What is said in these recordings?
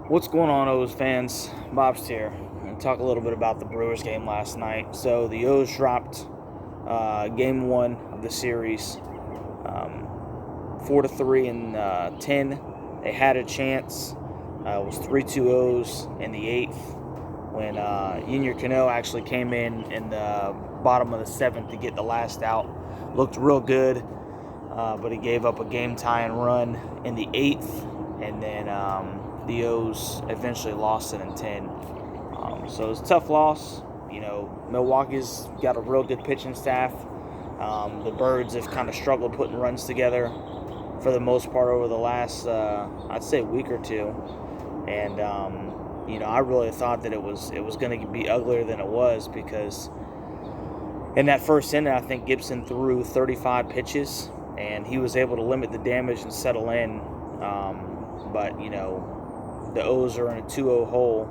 What's going on, O's fans? Bob's here. I'm going to talk a little bit about the Brewers game last night. So the O's dropped game one of the series, 4-3 in 10. They had a chance. It was 3-2 O's in the eighth when Yinyer Cano actually came in the bottom of the seventh to get the last out. Looked real good, but he gave up a game-tying run in the eighth, and then the O's eventually lost it in 10. So it was a tough loss. You know, Milwaukee's got a real good pitching staff. The Birds have kind of struggled putting runs together for the most part over the last, I'd say, week or two. And, you know, I really thought that it was going to be uglier than it was, because in that first inning, I think Gibson threw 35 pitches, and he was able to limit the damage and settle in. But, you know, the O's are in a 2-0 hole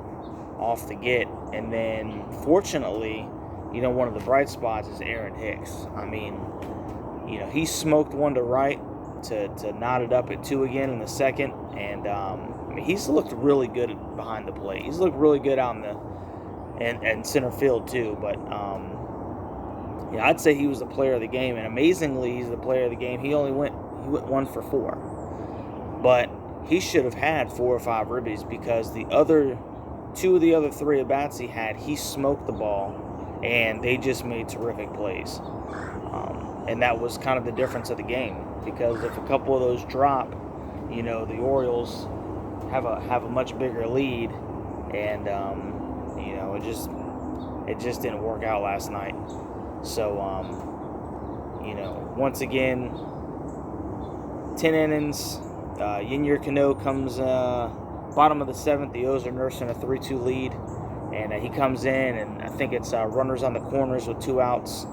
off the get. And then, fortunately, you know, one of the bright spots is Aaron Hicks. I mean, you know, he smoked one to right to knot it up at 2 again in the second. And, I mean, he's looked really good behind the plate. He's looked really good out in and center field, too. But, yeah, I'd say he was the player of the game. And amazingly, he's the player of the game. He went 1 for 4. But he should have had 4 or 5 ribbies, because the other 2 of the other 3 at-bats he smoked the ball, and they just made terrific plays. And that was kind of the difference of the game, because if a couple of those drop, you know, the Orioles have a much bigger lead, and you know, it just didn't work out last night. So you know, once again, 10 innings. Yinyer Cano comes bottom of the 7th. The O's are nursing a 3-2 lead, and he comes in, and I think it's runners on the corners with 2 outs,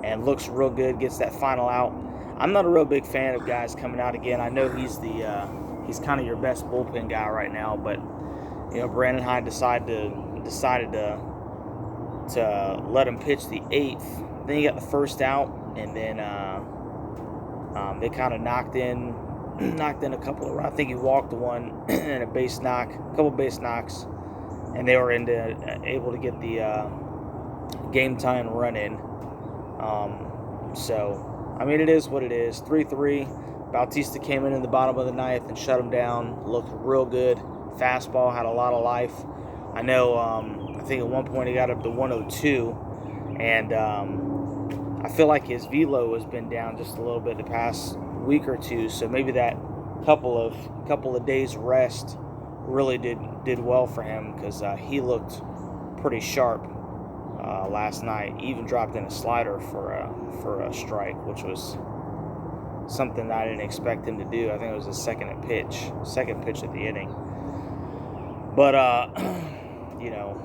and looks real good. Gets that final out. I'm not a real big fan of guys coming out again. I know he's kind of your best bullpen guy right now, but you know, Brandon Hyde decided to let him pitch the 8th. Then he got the first out, and then they kind of knocked in a couple of runs. I think he walked one and a couple base knocks, and they were able to get the game-tying run in. So, I mean, it is what it is. 3-3. Bautista came in the bottom of the 9th and shut him down. Looked real good. Fastball had a lot of life. I know, I think at one point he got up to 102, and I feel like his velo has been down just a little bit the past week or two, so maybe that couple of days rest really did well for him, because he looked pretty sharp last night. He even dropped in a slider for a strike, which was something that I didn't expect him to do. I think it was his second pitch of the inning. But you know,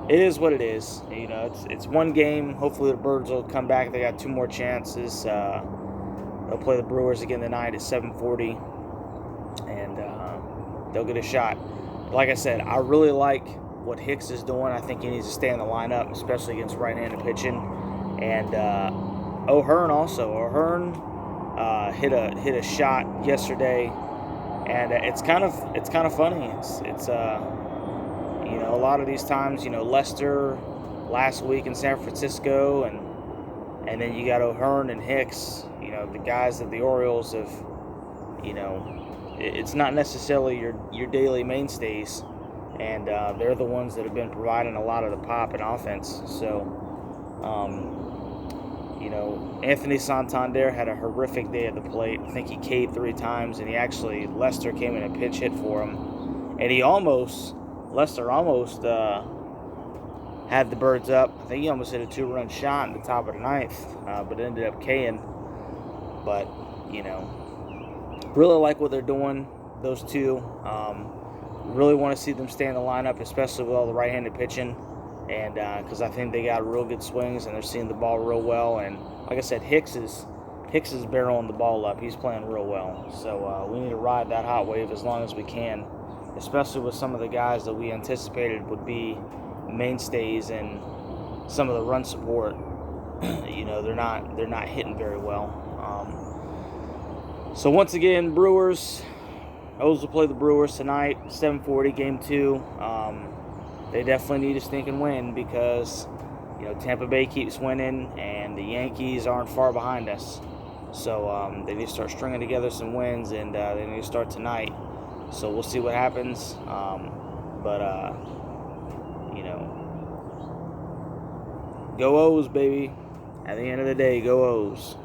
it is what it is. You know, it's one game. Hopefully the Birds will come back. They got 2 more chances. They'll play the Brewers again tonight at 7:40, and they'll get a shot. Like I said, I really like what Hicks is doing. I think he needs to stay in the lineup, especially against right-handed pitching. And O'Hearn also. O'Hearn hit a shot yesterday, and it's kind of funny. It's you know, a lot of these times, you know, Lester last week in San Francisco, and then you got O'Hearn and Hicks. You know, the guys that the Orioles have, you know, it's not necessarily your daily mainstays, and they're the ones that have been providing a lot of the pop and offense. So, you know, Anthony Santander had a horrific day at the plate. I think he K'd 3 times, and Lester came in and pinch hit for him, and Lester almost had the Birds up. I think he almost hit a 2-run shot in the top of the 9th, but ended up K'ing. But, you know, really like what they're doing, those 2. Really want to see them stay in the lineup, especially with all the right-handed pitching, and because I think they got real good swings, and they're seeing the ball real well. And like I said, Hicks is barreling the ball up. He's playing real well. So we need to ride that hot wave as long as we can, especially with some of the guys that we anticipated would be mainstays and some of the run support. You know, they're not hitting very well. So once again, Brewers, O's will play the Brewers tonight, 7:40, Game 2. They definitely need a stinking win because, Tampa Bay keeps winning and the Yankees aren't far behind us. So they need to start stringing together some wins, and they need to start tonight. So we'll see what happens. But go O's, baby. At the end of the day, go O's.